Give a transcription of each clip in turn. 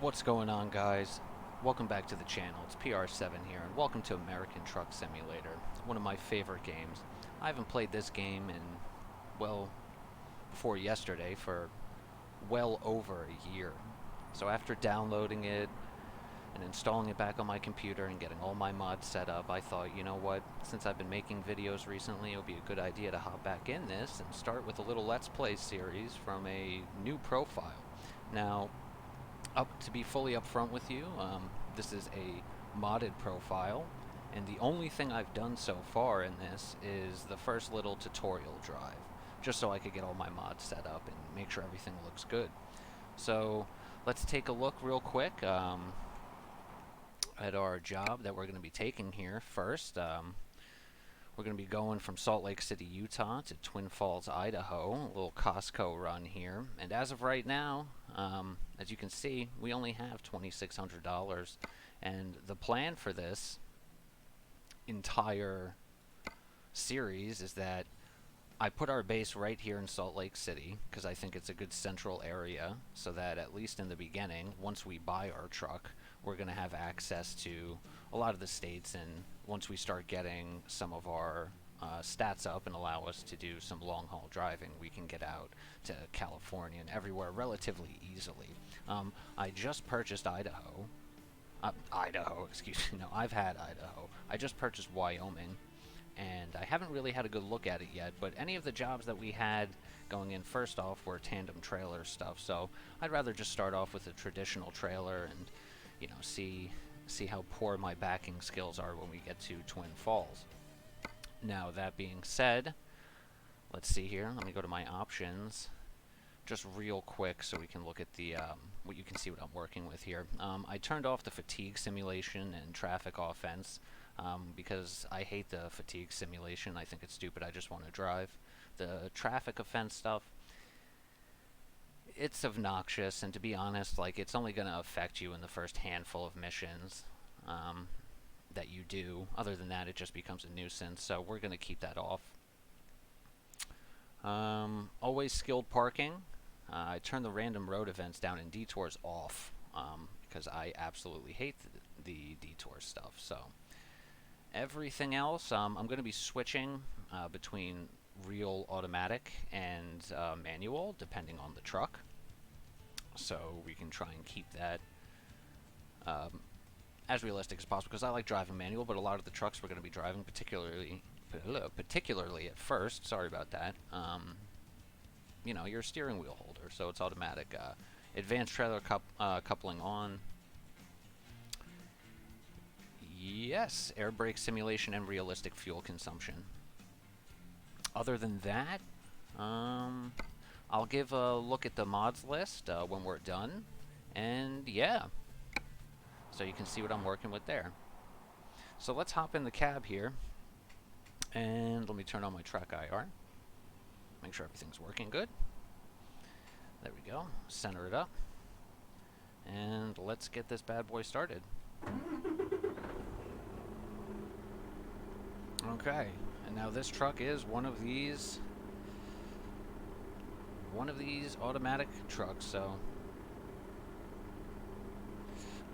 What's going on, guys? Welcome back to the channel. It's PR7 here, and welcome to American Truck Simulator, one of my favorite games. I haven't played this game in, well, before yesterday, for well over a year. So after downloading it and installing it back on my computer and getting all my mods set up, I thought, you know what, since I've been making videos recently, it would be a good idea to hop back in this and start with a little Let's Play series from a new profile. Now, to be fully upfront with you, this is a modded profile, and the only thing I've done so far in this is the first little tutorial drive, just so I could get all my mods set up and make sure everything looks good. So let's take a look real quick at our job that we're going to be taking here first. We're going to be going from Salt Lake City, Utah to Twin Falls, Idaho, a little Costco run here. And as of right now, as you can see, we only have $2,600. And the plan for this entire series is that I put our base right here in Salt Lake City because I think it's a good central area, so that at least in the beginning, once we buy our truck, we're going to have access to a lot of the states, and once we start getting some of our stats up and allow us to do some long haul driving, we can get out to California and everywhere relatively easily. I just purchased Idaho. Excuse me. No, I've had Idaho. I just purchased Wyoming, and I haven't really had a good look at it yet, but any of the jobs that we had going in first off were tandem trailer stuff, so I'd rather just start off with a traditional trailer and, you know, see how poor my backing skills are when we get to Twin Falls. Now, that being said, let's see here. Let me go to my options just real quick so we can look at the what you can see what I'm working with here. I turned off the fatigue simulation and traffic offense because I hate the fatigue simulation. I think it's stupid. I just want to drive. The traffic offense stuff, it's obnoxious, and to be honest, like, it's only going to affect you in the first handful of missions that you do. Other than that, it just becomes a nuisance, so we're going to keep that off. Always skilled parking. I turn the random road events down and detours off because I absolutely hate the detour stuff. So everything else, I'm going to be switching between real automatic and manual depending on the truck, so we can try and keep that as realistic as possible, because I like driving manual, but a lot of the trucks we're going to be driving, particularly at first, sorry about that, you know, your steering wheel holder, so it's automatic. Advanced trailer coupling on. Yes, air brake simulation and realistic fuel consumption. Other than that, I'll give a look at the mods list when we're done, and yeah, so you can see what I'm working with there. So let's hop in the cab here, and let me turn on my track IR, make sure everything's working good. There we go, center it up, and let's get this bad boy started. Okay, and now this truck is one of these automatic trucks, so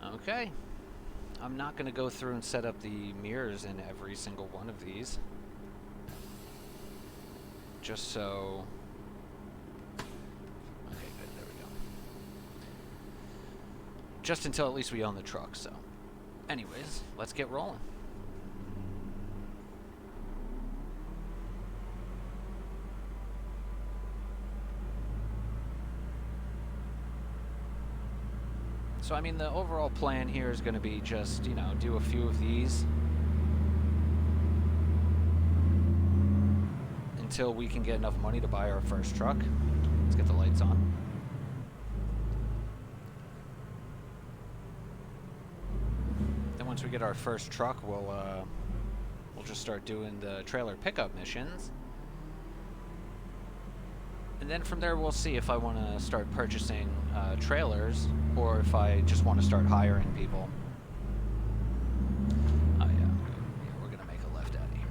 okay. I'm not going to go through and set up the mirrors in every single one of these, just so... Okay, good, there we go. Just until at least we own the truck, so... Anyways, let's get rolling. So, I mean, the overall plan here is going to be just, you know, do a few of these until we can get enough money to buy our first truck. Let's get the lights on. Then once we get our first truck, we'll just start doing the trailer pickup missions. And then from there, we'll see if I want to start purchasing trailers, or if I just want to start hiring people. Oh yeah, we're going to make a left out of here.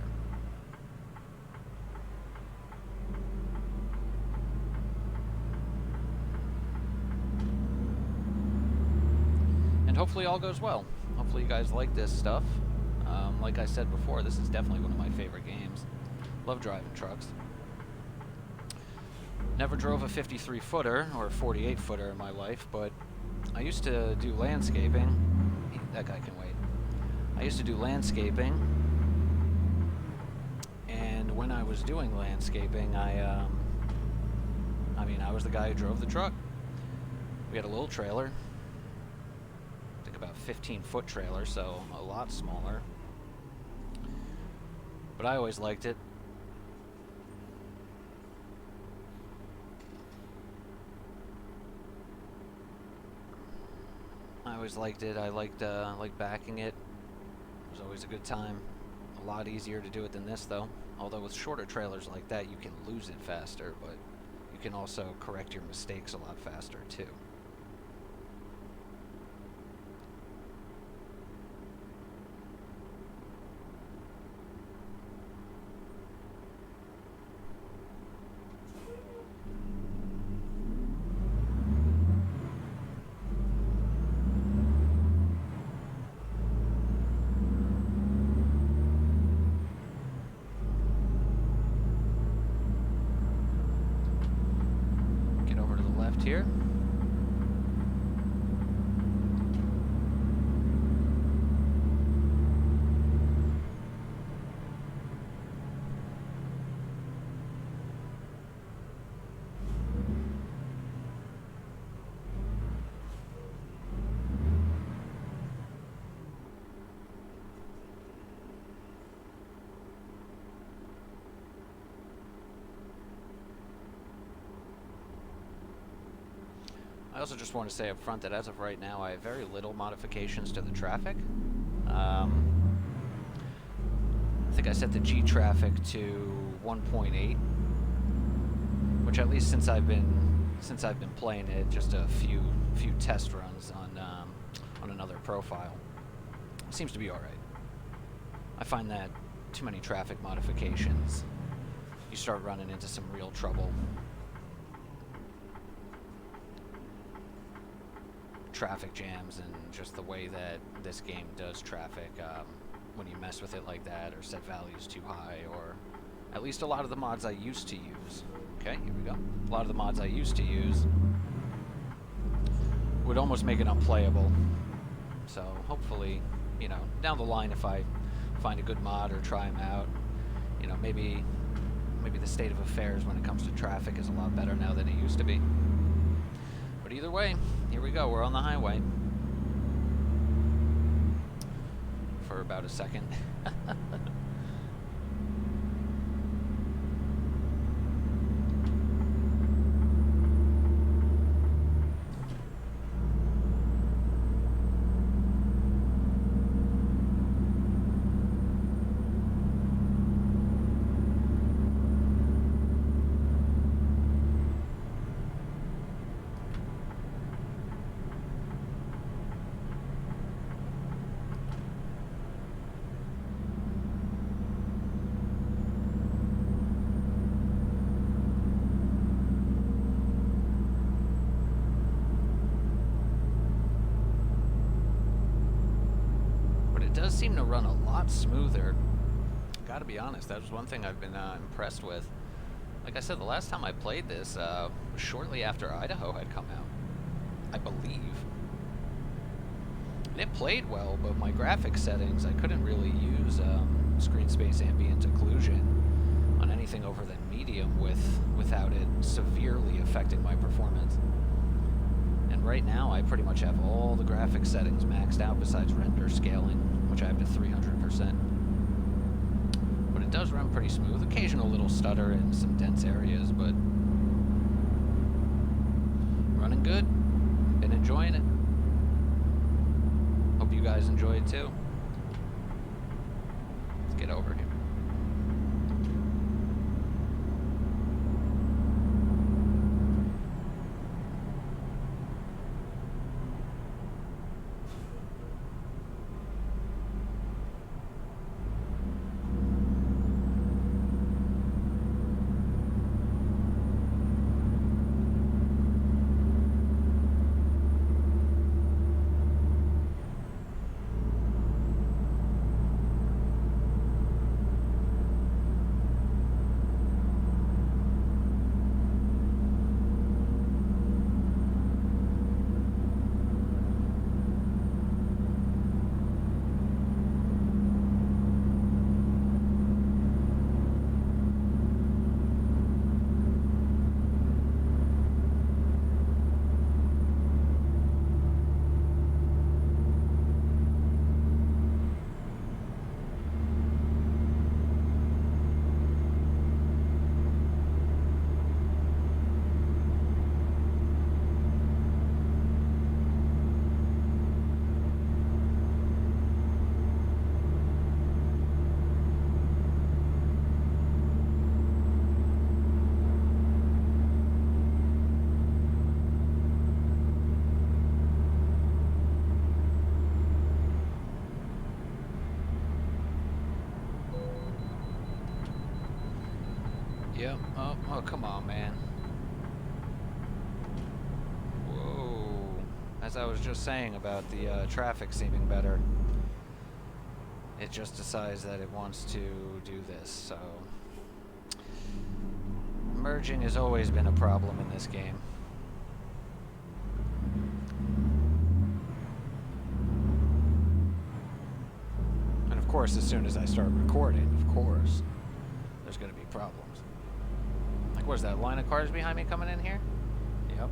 And hopefully all goes well. Hopefully you guys like this stuff. Like I said before, this is definitely one of my favorite games. Love driving trucks. Never drove a 53 footer or a 48 footer in my life, but I used to do landscaping. That guy can wait. I used to do landscaping, and when I was doing landscaping, I was the guy who drove the truck. We had a little trailer, I think about 15-foot trailer, so a lot smaller. But I always liked it. I liked backing it. It was always a good time. A lot easier to do it than this, though. Although with shorter trailers like that, you can lose it faster, but you can also correct your mistakes a lot faster, too. Here. I also just want to say up front that as of right now, I have very little modifications to the traffic. I think I set the G traffic to 1.8, which at least since I've been playing it, just a few test runs on another profile, seems to be all right. I find that too many traffic modifications, you start running into some real trouble. Traffic jams and just the way that this game does traffic, when you mess with it like that or set values too high, or at least a lot of the mods I used to use. Okay, here we go. A lot of the mods I used to use would almost make it unplayable. So hopefully, down the line, if I find a good mod or try them out, maybe the state of affairs when it comes to traffic is a lot better now than it used to be. But either way, here we go. We're on the highway for about a second. Does seem to run a lot smoother. Gotta be honest, that was one thing I've been impressed with. Like I said, the last time I played this was shortly after Idaho had come out, I believe. And it played well, but my graphics settings, I couldn't really use screen space ambient occlusion on anything over than medium without it severely affecting my performance. And right now, I pretty much have all the graphics settings maxed out besides render scaling, which I have to 300%. But it does run pretty smooth. Occasional little stutter in some dense areas, but running good. Been enjoying it. Hope you guys enjoy it too. Let's get over here. Yep. Oh, come on, man. Whoa. As I was just saying about the traffic seeming better, it just decides that it wants to do this, so... Merging has always been a problem in this game. And of course, as soon as I start recording, of course, there's going to be problems. Like, what is that, line of cars behind me coming in here? Yep.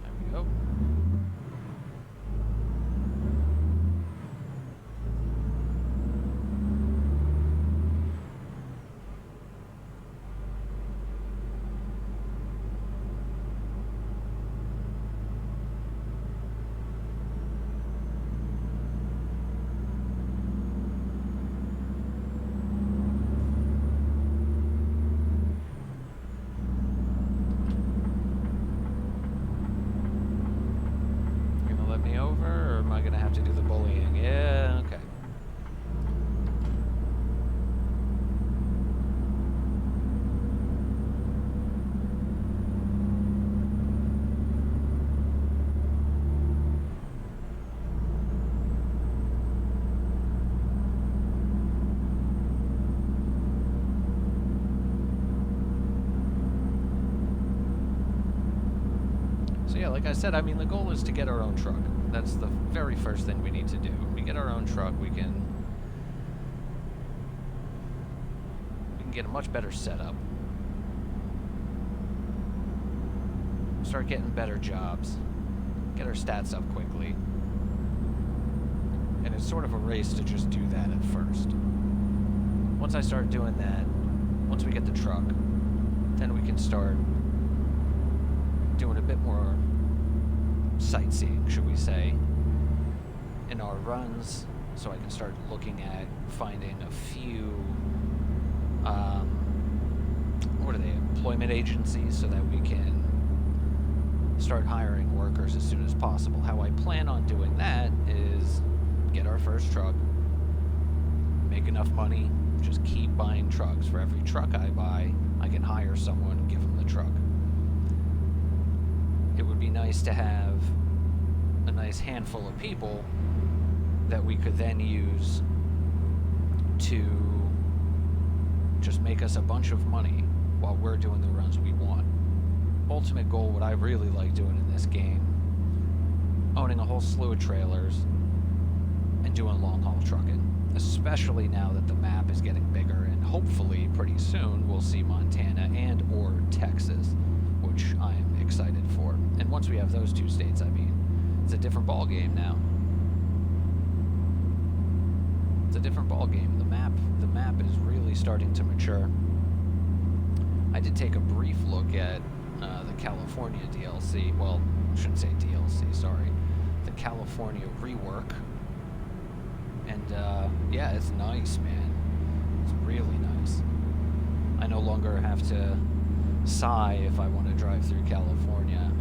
There we go. Me over, or am I gonna have to do the bullying? Yeah, okay. So yeah, like I said, I mean, the goal is to get our own truck. That's the very first thing we need to do. When we get our own truck, we can get a much better setup. Start getting better jobs. Get our stats up quickly. And it's sort of a race to just do that at first. Once I start doing that, once we get the truck, then we can start doing a bit more sightseeing, should we say, in our runs, so I can start looking at finding a few, what are they, employment agencies, so that we can start hiring workers as soon as possible. How I plan on doing that is get our first truck, make enough money, just keep buying trucks. For every truck I buy, I can hire someone and give them the truck. It would be nice to have a nice handful of people that we could then use to just make us a bunch of money while we're doing the runs we want. Ultimate goal, what I really like doing in this game, owning a whole slew of trailers and doing long haul trucking, especially now that the map is getting bigger, and hopefully pretty soon we'll see Montana and or Texas, which I'm excited for. And once we have those two states, I mean, it's a different ball game now. It's a different ball game. The map is really starting to mature. I did take a brief look at the California DLC. Well, I shouldn't say DLC, sorry. The California rework. And yeah, it's nice, man. It's really nice. I no longer have to sigh if I want to drive through California.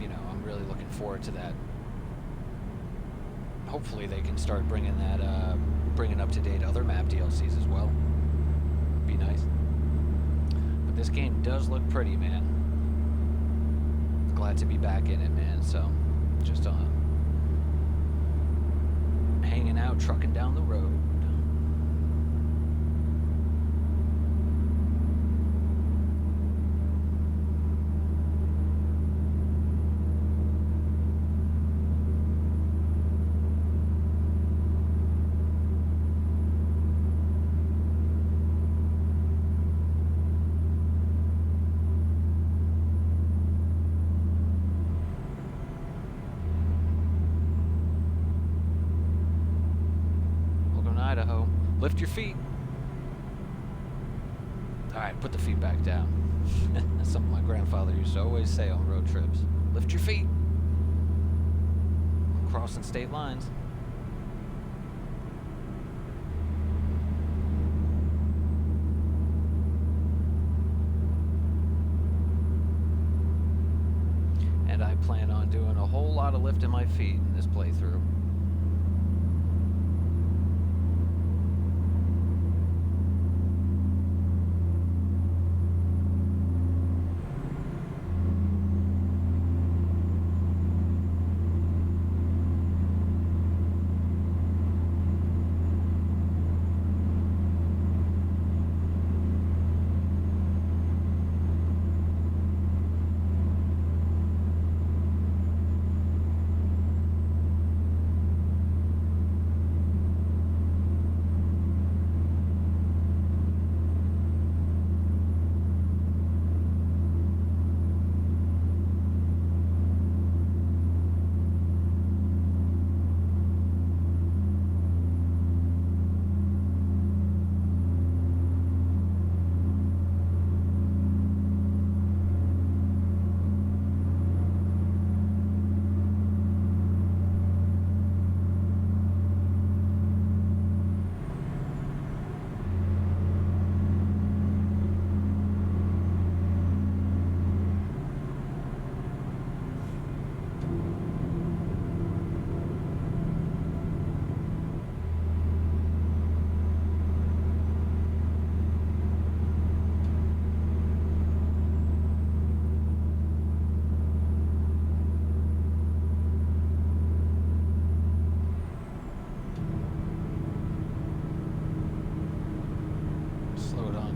You know, I'm really looking forward to that. Hopefully they can start bringing that, bringing up to date other map DLCs as well. Be nice. But this game does look pretty, man. Glad to be back in it, man. So, just hanging out, trucking down the road. Idaho. Lift your feet. Alright, put the feet back down. That's something my grandfather used to always say on road trips. Lift your feet. I'm crossing state lines. plan on doing a whole lot of lifting my feet in this playthrough.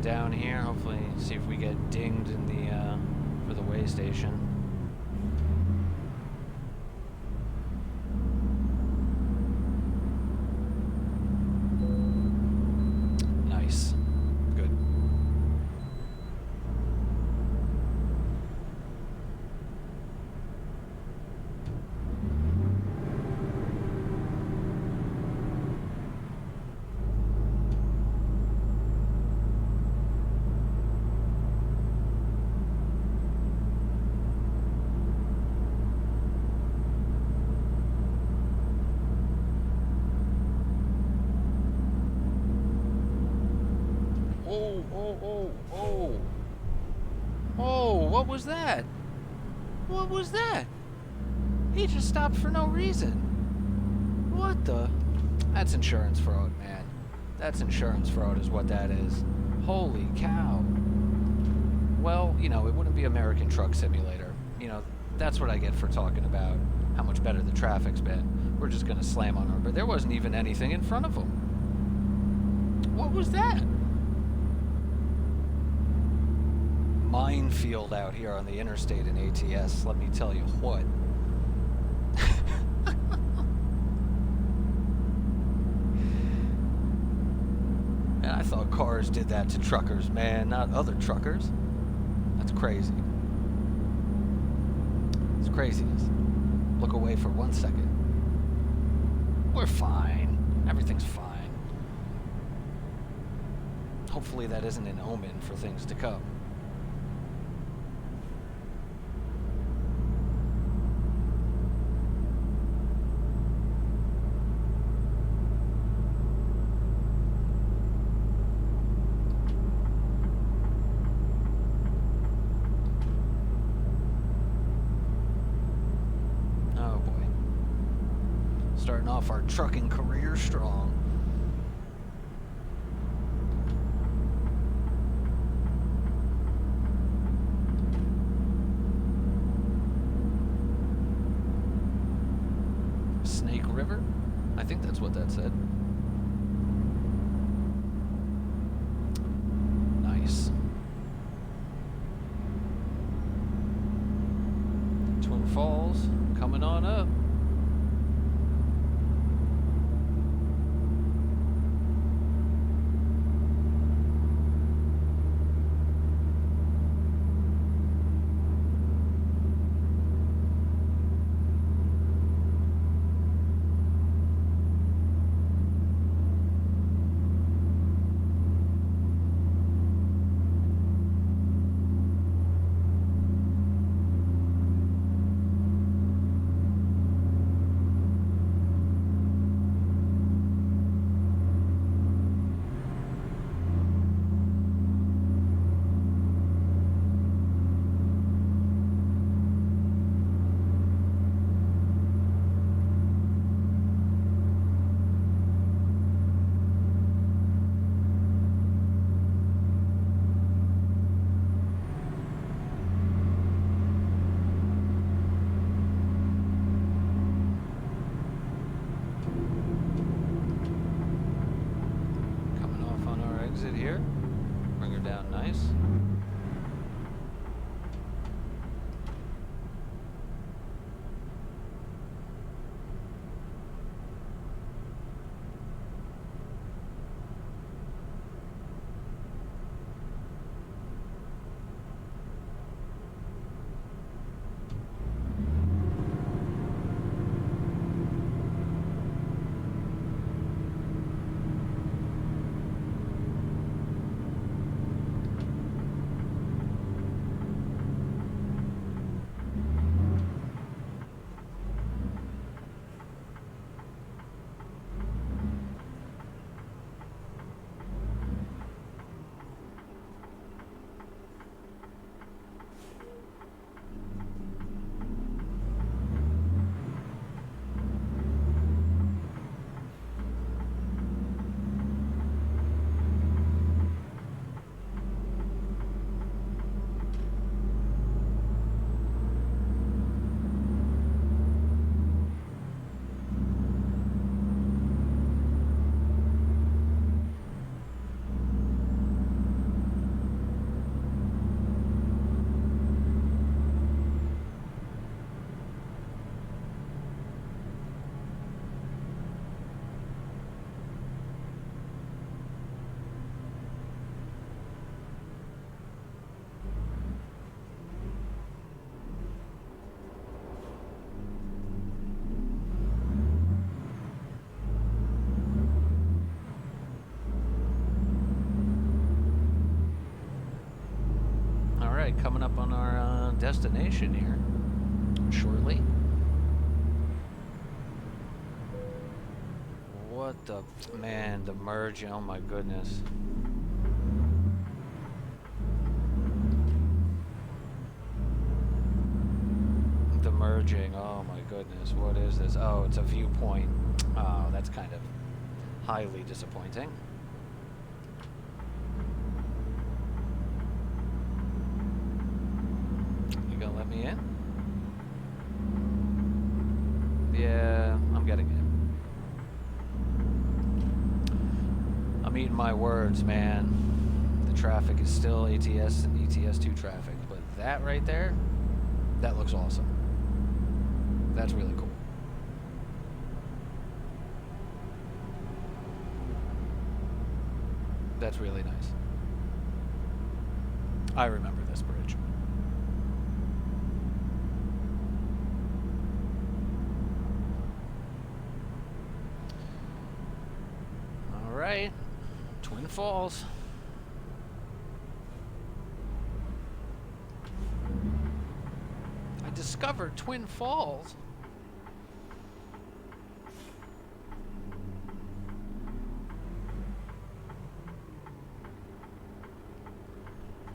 Down here, hopefully see if we get dinged in the for the way station. Nice. Good. Oh, what was that? What was that? He just stopped for no reason. What the? That's insurance fraud, man. That's insurance fraud is what that is. Holy cow. Well, you know, it wouldn't be American Truck Simulator. You know, that's what I get for talking about how much better the traffic's been. We're just gonna slam on her, but there wasn't even anything in front of him. What was that? Minefield out here on the interstate in ATS, let me tell you what. Man, I thought cars did that to truckers, man, not other truckers. That's crazy. It's craziness. Look away for 1 second. We're fine. Everything's fine. Hopefully that isn't an omen for things to come. Starting off our trucking career strong. Snake River? I think that's what that said. Nice. Twin Falls coming on up. exit here. Bring her down nice. Alright, coming up on our destination here shortly. What the... Man, the merge, oh my goodness. The merging, oh my goodness, what is this? Oh, it's a viewpoint. Oh, that's kind of highly disappointing. You gonna let me in? Yeah, I'm getting in. I'm eating my words, man. The traffic is still ATS and ETS2 traffic, but that right there, that looks awesome. That's really cool. That's really nice. I remember this bridge. All right, Twin Falls. I discovered Twin Falls.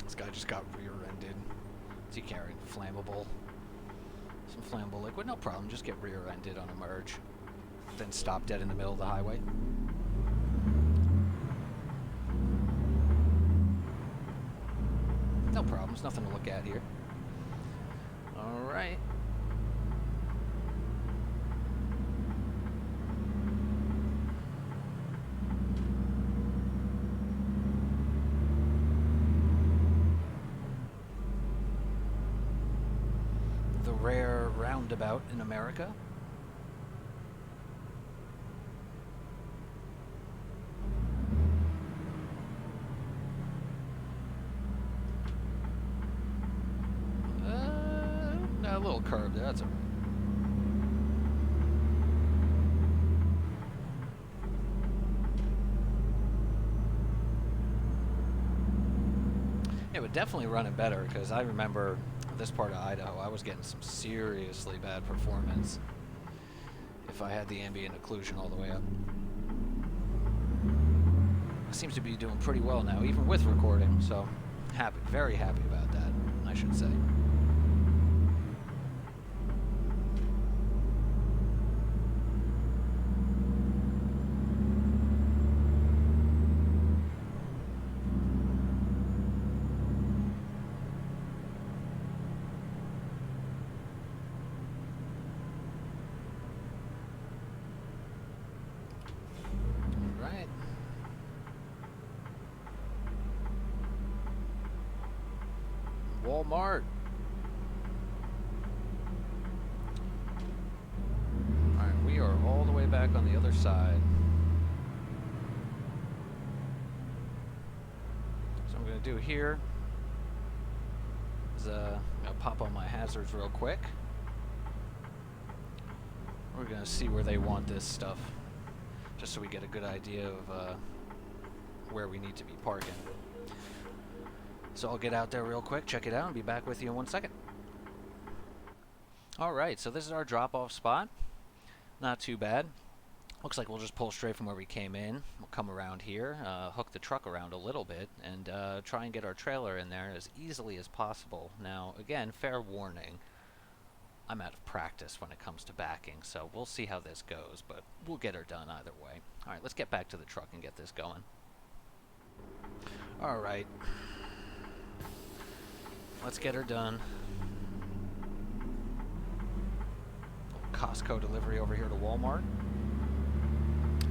This guy just got rear-ended. Is he carrying flammable? Some flammable liquid? No problem, just get rear-ended on a merge. Then stop dead in the middle of the highway. No problems, nothing to look at here. Alright. The rare roundabout in America. A little curve there, that's all right. It would definitely run it better, because I remember this part of Idaho, I was getting some seriously bad performance if I had the ambient occlusion all the way up. It seems to be doing pretty well now, even with recording, so happy, very happy about that, I should say. Walmart. Alright, we are all the way back on the other side. So I'm going to do here is I'm going to pop on my hazards real quick. We're going to see where they want this stuff, just so we get a good idea of where we need to be parking. So I'll get out there real quick, check it out, and be back with you in 1 second. Alright, so this is our drop-off spot. Not too bad. Looks like we'll just pull straight from where we came in. We'll come around here, hook the truck around a little bit, and try and get our trailer in there as easily as possible. Now, again, fair warning, I'm out of practice when it comes to backing, so we'll see how this goes, but we'll get her done either way. Alright, let's get back to the truck and get this going. Alright. Let's get her done. Costco delivery over here to Walmart.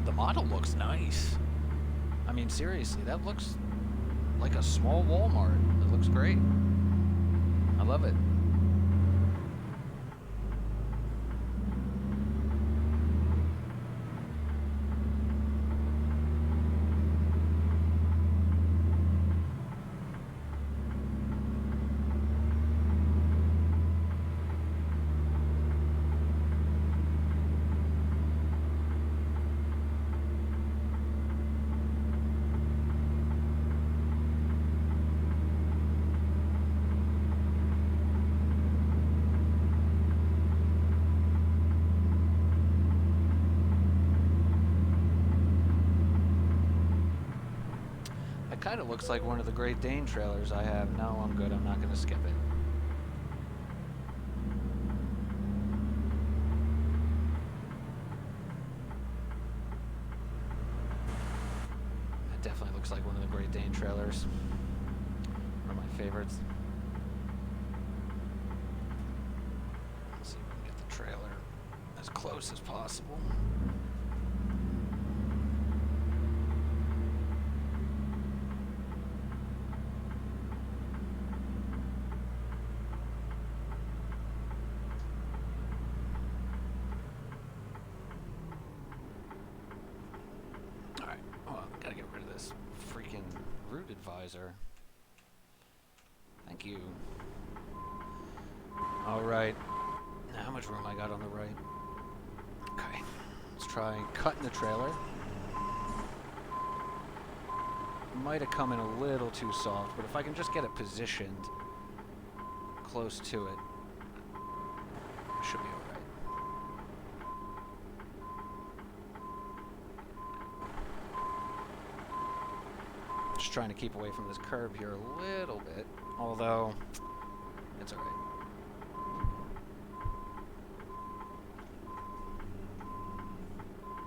The model looks nice. I mean, seriously, that looks like a small Walmart. It looks great. I love it. Kind of looks like one of the Great Dane trailers I have. No, I'm good. I'm not going to skip it. That definitely looks like one of the Great Dane trailers. One of my favorites. Let's see if we can get the trailer as close as possible. Advisor. Thank you. Alright. Now how much room I got on the right? Okay. Let's try cutting the trailer. Might have come in a little too soft, but if I can just get it positioned close to it, it should be alright. Just trying to keep away from this curb here a little bit, although it's alright.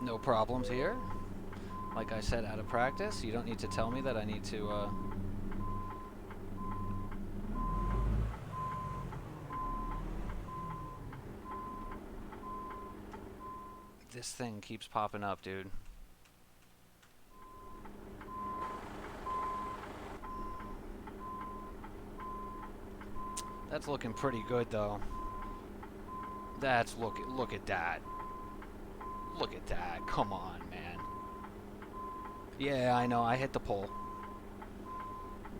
No problems here. Like I said, out of practice, you don't need to tell me that I need to this thing keeps popping up, dude. That's looking pretty good, though. That's look at that. Look at that. Come on, man. Yeah, I know. I hit the pole,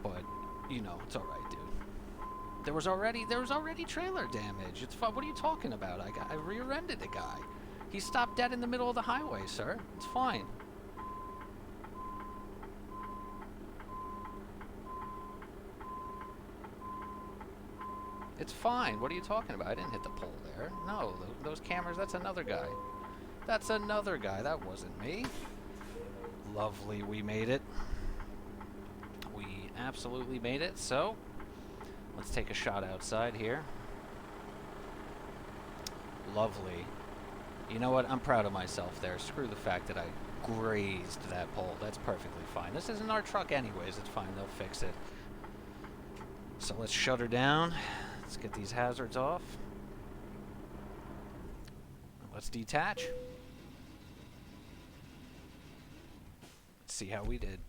but you know, it's all right, dude. There was already trailer damage. It's fine. What are you talking about? I rear-ended the guy. He stopped dead in the middle of the highway, sir. It's fine. It's fine. What are you talking about? I didn't hit the pole there. No, those cameras, that's another guy. That's another guy. That wasn't me. Lovely. We made it. We absolutely made it. So, let's take a shot outside here. Lovely. You know what? I'm proud of myself there. Screw the fact that I grazed that pole. That's perfectly fine. This isn't our truck anyways. It's fine. They'll fix it. So let's shut her down. Let's get these hazards off. Let's detach. Let's see how we did.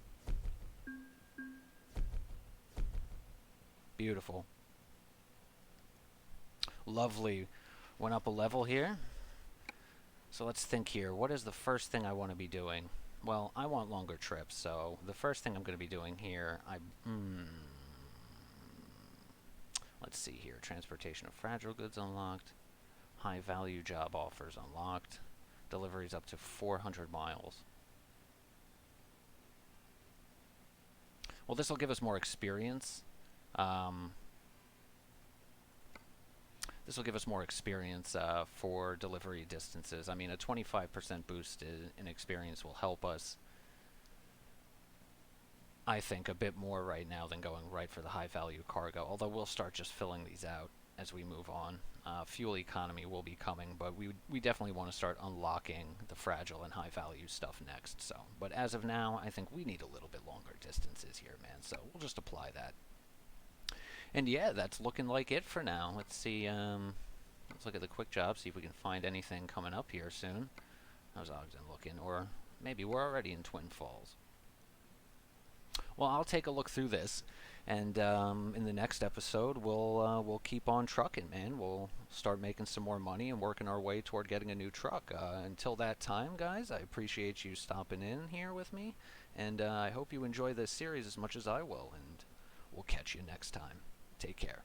Beautiful. Lovely. Went up a level here. So let's think here. What is the first thing I want to be doing? Well, I want longer trips, so the first thing I'm going to be doing here, let's see here. Transportation of fragile goods unlocked. High value job offers unlocked. Deliveries up to 400 miles. Well, this will give us more experience. Um, this will give us more experience for delivery distances. I mean, a 25% boost in experience will help us, I think, a bit more right now than going right for the high value cargo, although we'll start just filling these out as we move on. Fuel economy will be coming, but we definitely want to start unlocking the fragile and high value stuff next. So, but as of now, I think we need a little bit longer distances here, man. So we'll just apply that. And yeah, that's looking like it for now. Let's see. Let's look at the quick job, see if we can find anything coming up here soon. How's Ogden looking? Or maybe we're already in Twin Falls. Well, I'll take a look through this, and in the next episode, we'll keep on trucking, man. We'll start making some more money and working our way toward getting a new truck. Until that time, guys, I appreciate you stopping in here with me, and I hope you enjoy this series as much as I will. And we'll catch you next time. Take care.